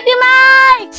Mighty Mike!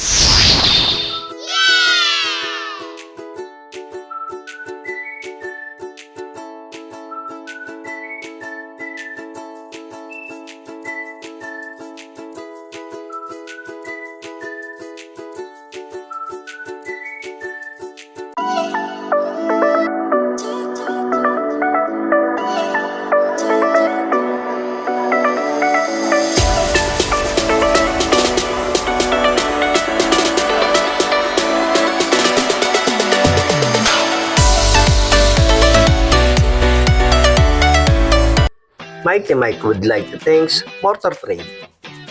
Mighty Mike would like to thanks Motor Trade.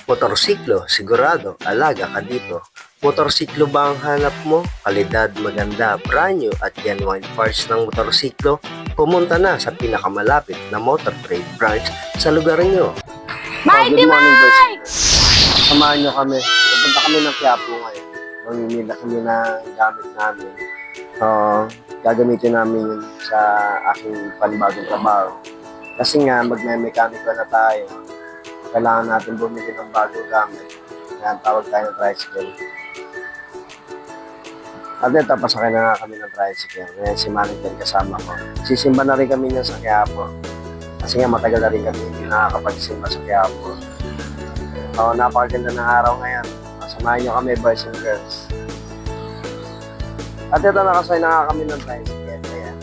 Motorsiklo, sigurado, alaga ka dito. Motorsiklo ba ang hanap mo? Kalidad, maganda, brand new at genuine parts ng motorsiklo? Pumunta na sa pinakamalapit na Motor Trade branch sa lugar nyo. Mighty Good morning, boys. Mike! Samahan nyo kami. Pupunta kami ng Quiapo ngayon. Mamimila kami ng gamit namin. Gagamitin namin yun sa aking panibagong trabaho. Kasi nga, magme-mechanical na tayo. Kailangan natin bumili ng bagong gamit. Kaya tawag tayo ng tricycle. At ito, pasakay na nga kami ng tricycle. Ngayon si Manny din kasama ko. Sisimba na rin kami niya sa Quiapo. Kasi nga, matagal na rin kami hindi nakakapagsimba sa Quiapo. Napakaganda ng araw ngayon. Samahan nyo kami, boys and girls. At ito, nakasay na nga kami ng tricycle. Kaya,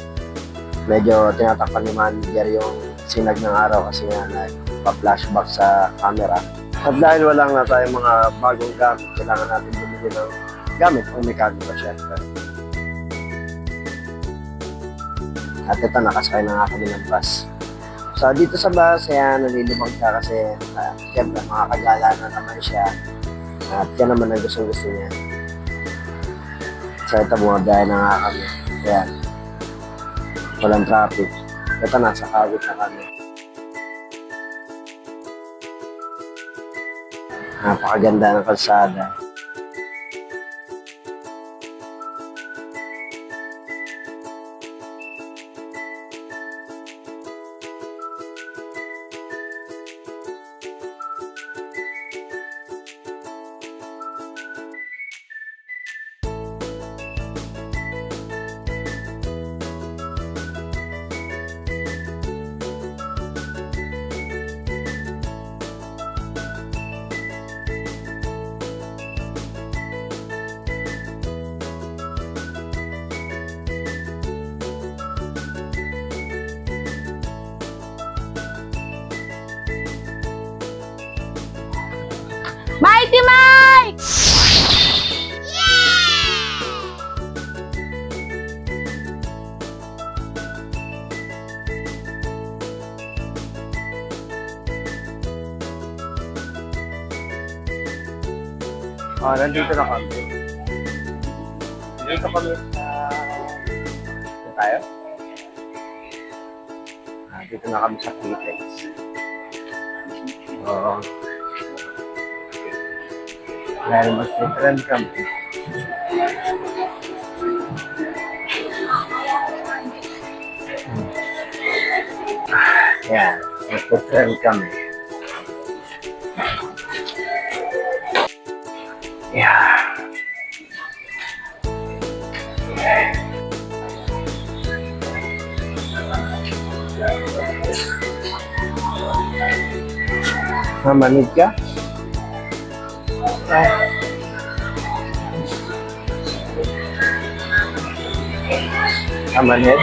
medyo tinatakpan ni manager yung sinag ng araw kasi nga nagpa-flashback sa camera. At dahil wala na tayong mga bagong gamit, kailangan natin bumili ng gamit kung mekaniko syempre. At ito, nakasakay na nga kami ng bus. So dito sa bus, ayan, nalilibang siya kasi syempre makakagala na naman siya. At yan naman ang gusto niya. So ito, bumabiyahe na nga kami. Ayan. Walang traffic. Ito, nasa kawit na kami. Napakaganda ng kalsada. Mighty Mike! Nandito na kami. Dito kami sa... Dito tayo? Dito na kami sa Pitex. Dahil mag-trend kami. Yan, mag-trend kami. Yeah. Mamanid ka? Mamanid?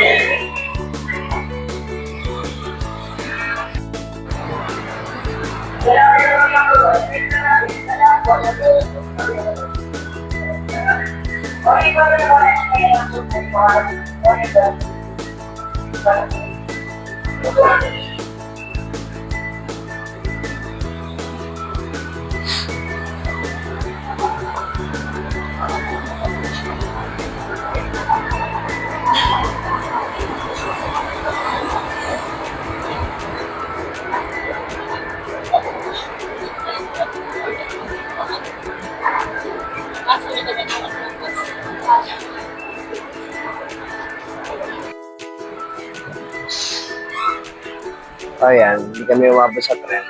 O yan, hindi kami umabot sa tren.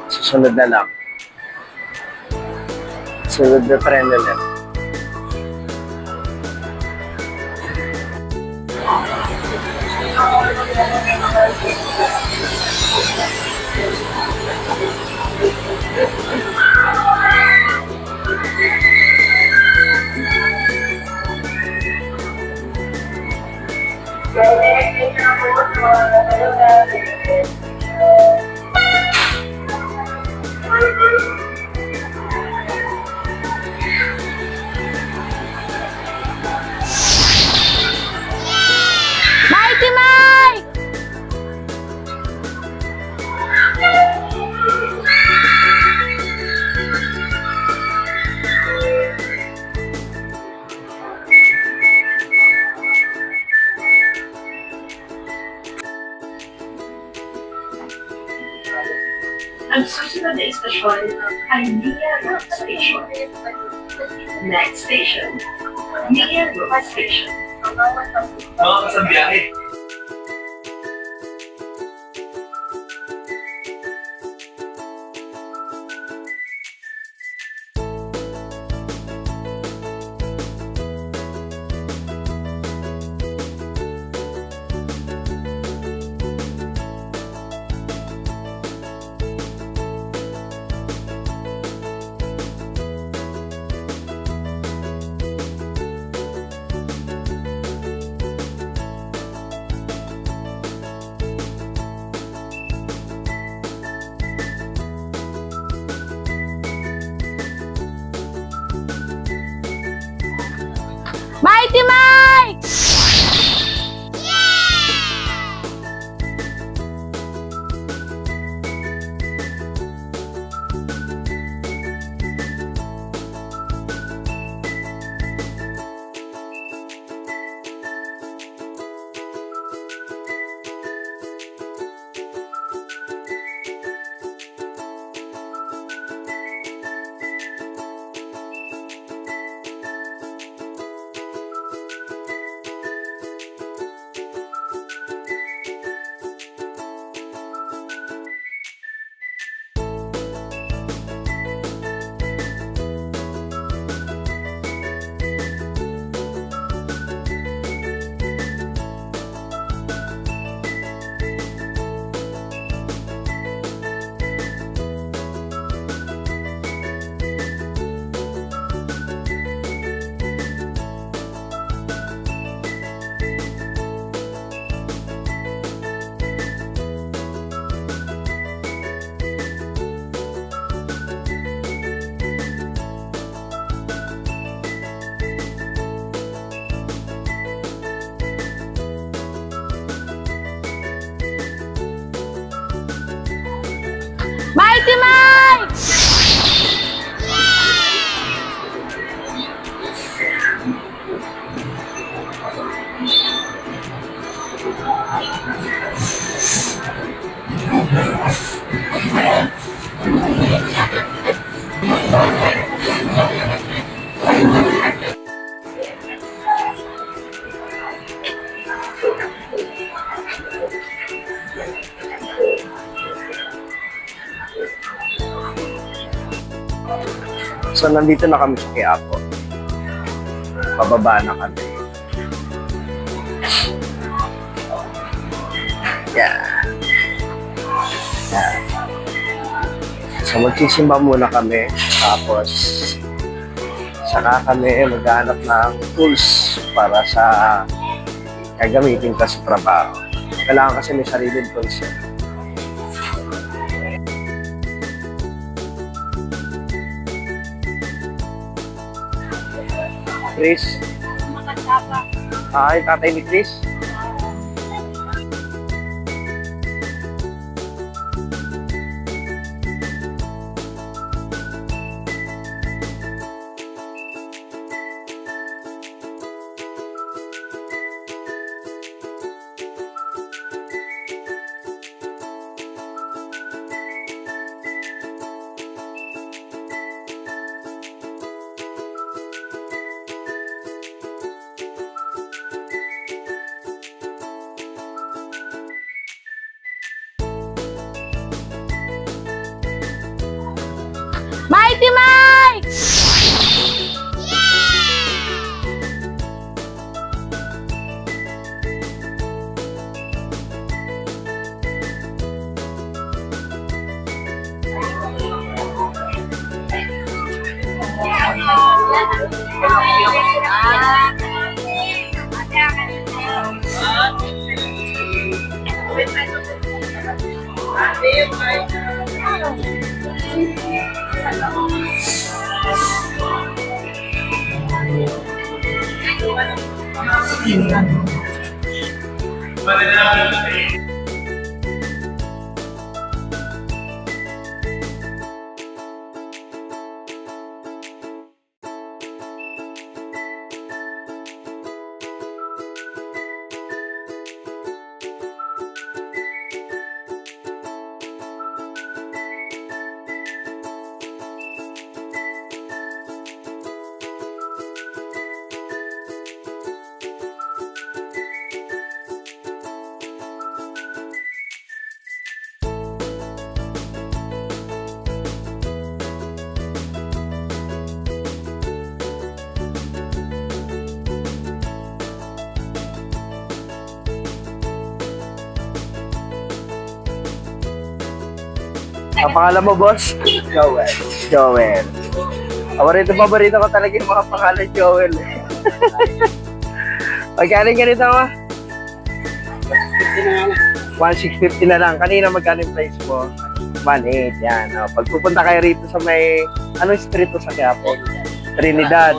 Susunod na lang. Sunod na tren ulit. Mikey Mike! Ang susunod na istasyon ay Nia Road Station. Next station, Nia Road Station. Mga kasabiyahe. Mighty Mike! Mighty Mike! So, nandito na kami sa Quiapo. Pababa na kami. Yeah. Yeah. So, magsisimba muna kami. Tapos, saka kami maghanap ng tools para sa gagamitin ka sa trabaho. Kailangan kasi may sariling tools yan. Chris? Yung tatay ni Chris? Ang pangalan mo, boss? Joel. Joel. Paborito ko talaga yung mga pangalan Joel. Magkano ganito mo? 1,650 na lang. Kanina magkano yung price mo? 1,800. Yan. O, pag pupunta kayo rito sa may, anong street to sa Quiapo? Trinidad.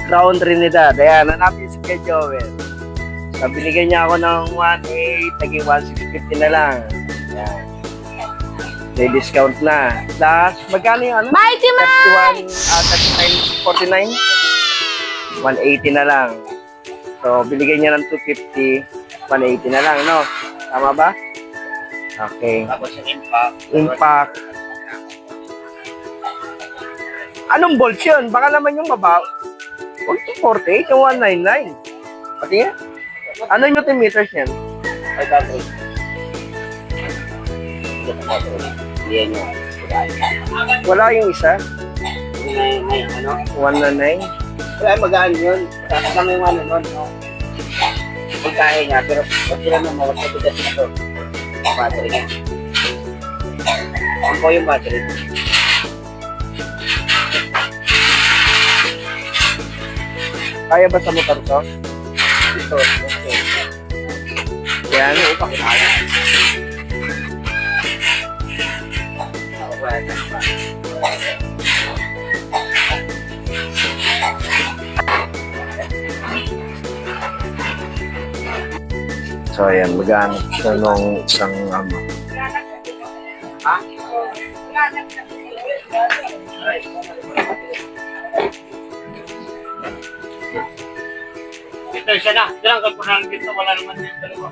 Crown Trinidad. Ayan, hanapin si kay Joel. So, binigyan niya ako ng 1,800, naging 1,650 na lang. Ayan. May discount na. Plus, magkano yung ano? Mighty Mike! 39.49? 180 na lang. So, binigyan niya ng 250, 180 na lang, no? Tama ba? Okay. Tapos yung impact. Impact. Anong bolts yun? Baka naman yung mabaw. Huwag 248, yung 199. Pati nga. Ano yung multimeters niyan? Ay, tapos. Yan yung. Wala yung isa? May, ano? 199. Wala magaan yun. Kasama yung ano nun, no? Pagkain niya, pero pag sila nung mga kapitas na to, battery niya. Ang po yung battery. Kaya ba sa motor to? Ito, Yan. upak na kaya. Nakukuha na ba? So, ayan. Maghanap siya nung isang ano. Ha? Ito, siya na. Diyan ka po nang dito. Wala naman yung dalawa.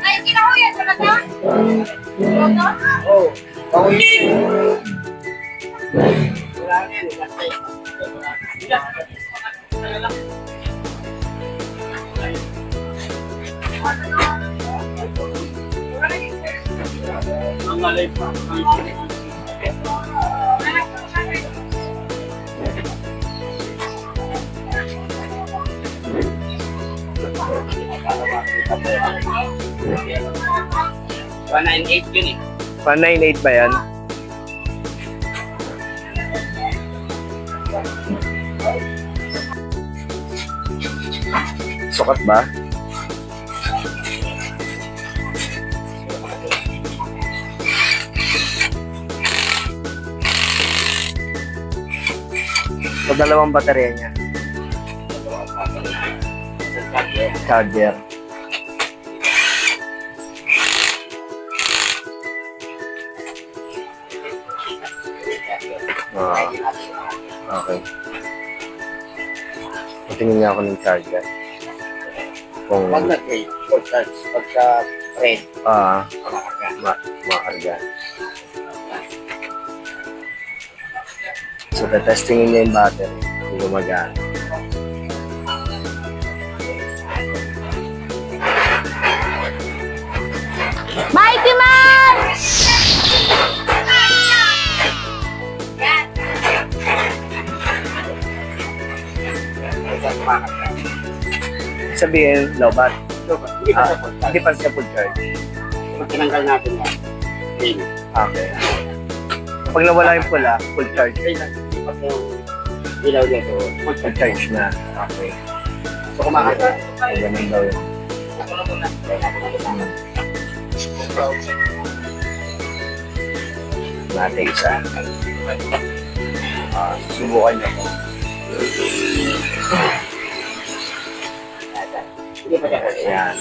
Ay, kinahuyan mo na ka? Oh, pauwi. Wala na yan. Ang malay pa. $198 yun eh. 198 ba yan? Sukat ba? So, dalawang baterya niya. Charger. Okay. Patingin niya ako ng charger. Kung Pag nag-rate, full charge. Pagka red, makarga. So, testingin niya yung battery kung gumagana. Mighty Mike! Sabihin, low bat. hindi pa sa full charge. Hindi pa siya full charge. Pag tinanggal natin yan, green. Okay. Pag nawala yung pula, full charge. Pag yung ilaw nito, Full charge na. Okay. so kumakanta. So, ganun daw yun. Natin isa. Susubukan niyo po. Hindi pa siya kasi. Ayan.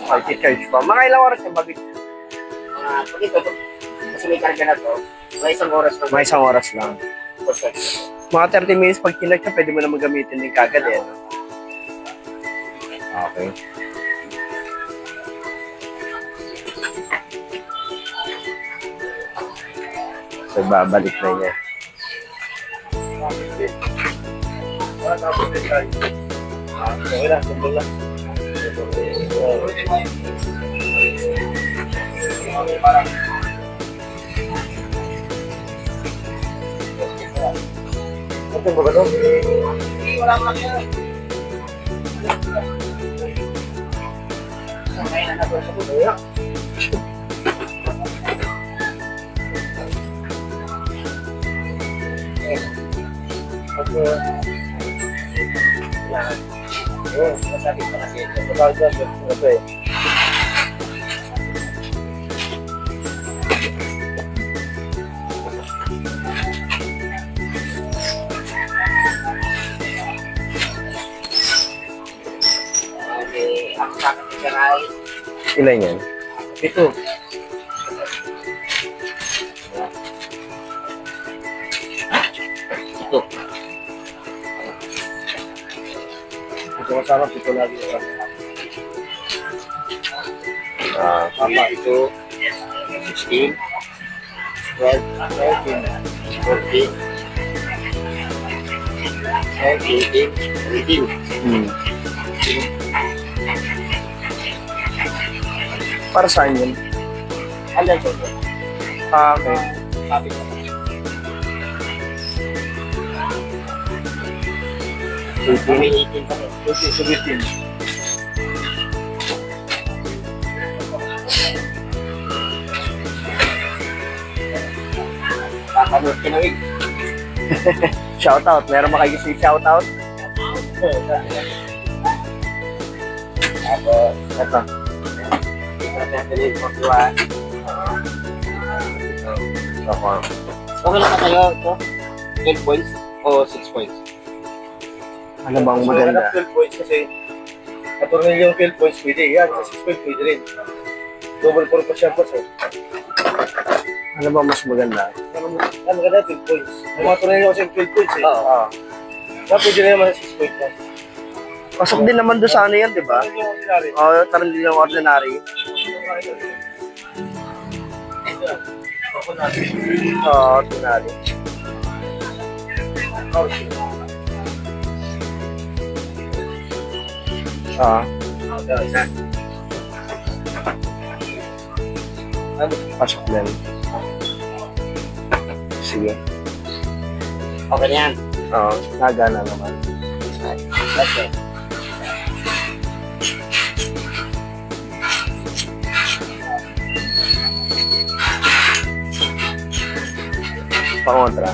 Multi-charge pa. Mga ilang oras yung bagay? Pag ito, kasi may karga na to, may isang oras na. Mga isang oras lang. Mga 30 minutes pag kinarge ka, pwede mo na magamitin din kagad eh. No? Okay. So, babalik na niya. Okay lang, sumbol lang. Ito ba ito? Wala pa yan. May na nato sa buhay. Yan. Oo, masabi ko kasi ito. Matawag dyan, ito eh. Ang sakit sa rai. Ilan yan? Ito. Ito. Ito kasama, ito lagi. Tama ito. 16. 12. 13. 14. 18. 18. Para saan yun? Ano ito? Okay. Sabi ko. May 18 pa rin. 17. Papanood ka na rin. Shoutout. Meron ba kayo si shoutout? Tapos, Ito. natin 41. Ako. Okay lang ba kayo ito? 12 points o 6 points? Ano bang maganda? 12 points kasi katulad yung 12 points pwede. Yan, sa 6 points pwede rin. Double purpose yan po, sir. Ano bang mas maganda? Ano maganda 12 points. Ang mga tunay nyo kasi 12 points eh. Oo. Kaya pwede rin naman sa 6 points yan. Pasok din naman doon sa ano yan, di ba? Ano yung ordinary? Oo, tarang din yung ordinary. Oo, ordinary. Ah, pasok din. Sige. Okay na yan. Oo, nagana naman. That's it. Pangontra.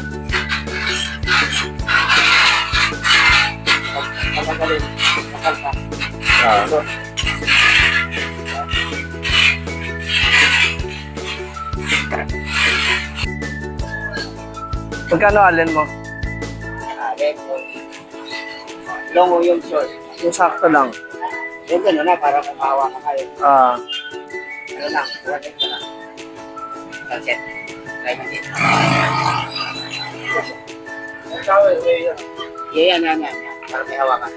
Pagkagaling. Bakal pa. Ah, magkano alin mo? Red. Long o yung short. Yung sakto lang. Yung gano'n na, para kumawa ka kayo. Ah, Ano lang, 1 ka lang. Sunset. Try mo din. Yan. Para may hawakan.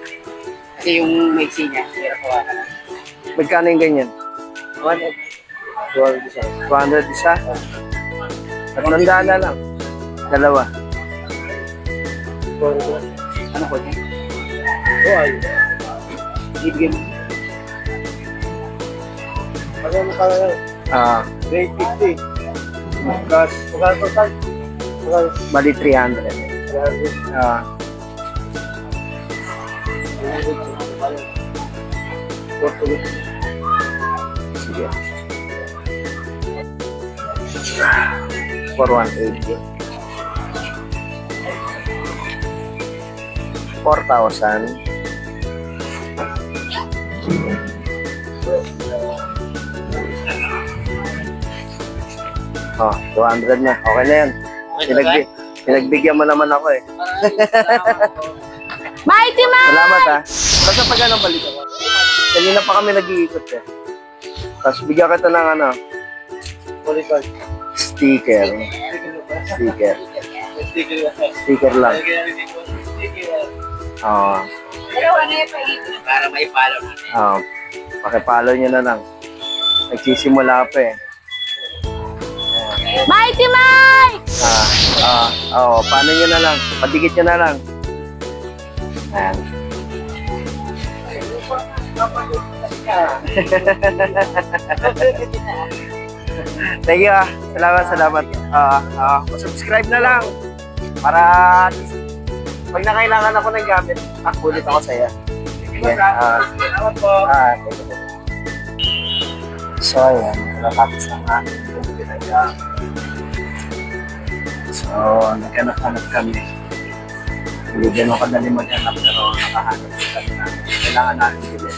Kasi yung maiksi niya, hirap hawakan. magkano yung ganyan? 1 200 isa? Tatlong daan na lang. Dalawa. Ano ko niya? Ibigay mo. Ano mo kaya yan? Ah, Grade 50. Plus, magkano total? bali 300. Ah, sige. For 180. 4,000. Oh, 200 na. Okay na yan. Pinagbigyan mo naman ako eh. Mighty Man! Salamat ha. Basta pag ano, balik ako. Kanina pa kami nag-iikot eh. Tapos bigyan kita ng ano, Qualified. sticker. Sticker. Sticker lang. Oo. Para may follow natin. Oo. Pakipollow nyo na lang. Nagsisimula pa eh. Mighty Mike! Paano nyo na lang? Padikit nyo na lang. Ayan. Thank you ah. Salamat. Subscribe na lang. Para at least, pag nakailangan ako ng gamit, ulit ako sa'yo. Okay. Salamat po. Thank you. So, ayan. Natapos ang aking pinag. So, naghanap-hanap kami. Hindi ganun kadali maghanap pero nakahanap kami na kailangan namin bilhin.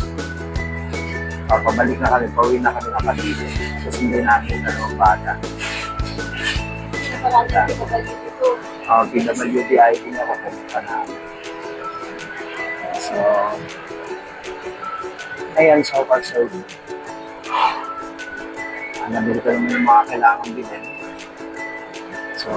Pabalik na kami, pauwi na kami nakabili. Tapos hindi namin dalawang bata. PWDID na ako pumunta namin. So, ayan, so far so good. Nabili ko naman yung mga kailangan bilhin. So,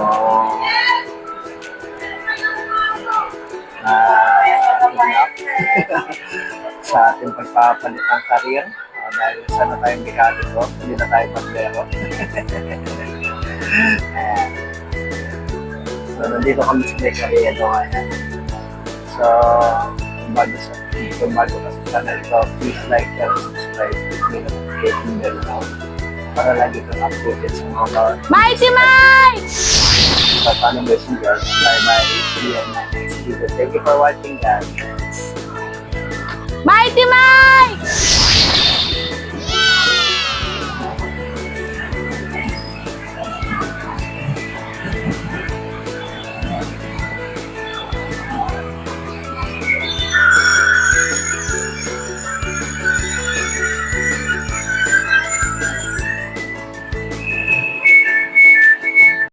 sa ating pagpapalit ng career, dahil sana tayong mekaniko, hindi na tayo paglero. So, nandito kami sa may career ngayon. So, kung bago ka sa channel ko, please like, share, subscribe, click the notification bell now para lagi kang updated sa mga bawat Mighty Mike! sa Paano Messengers. Bye-bye. See you in my next video. Thank you for watching, guys. Mighty Mike!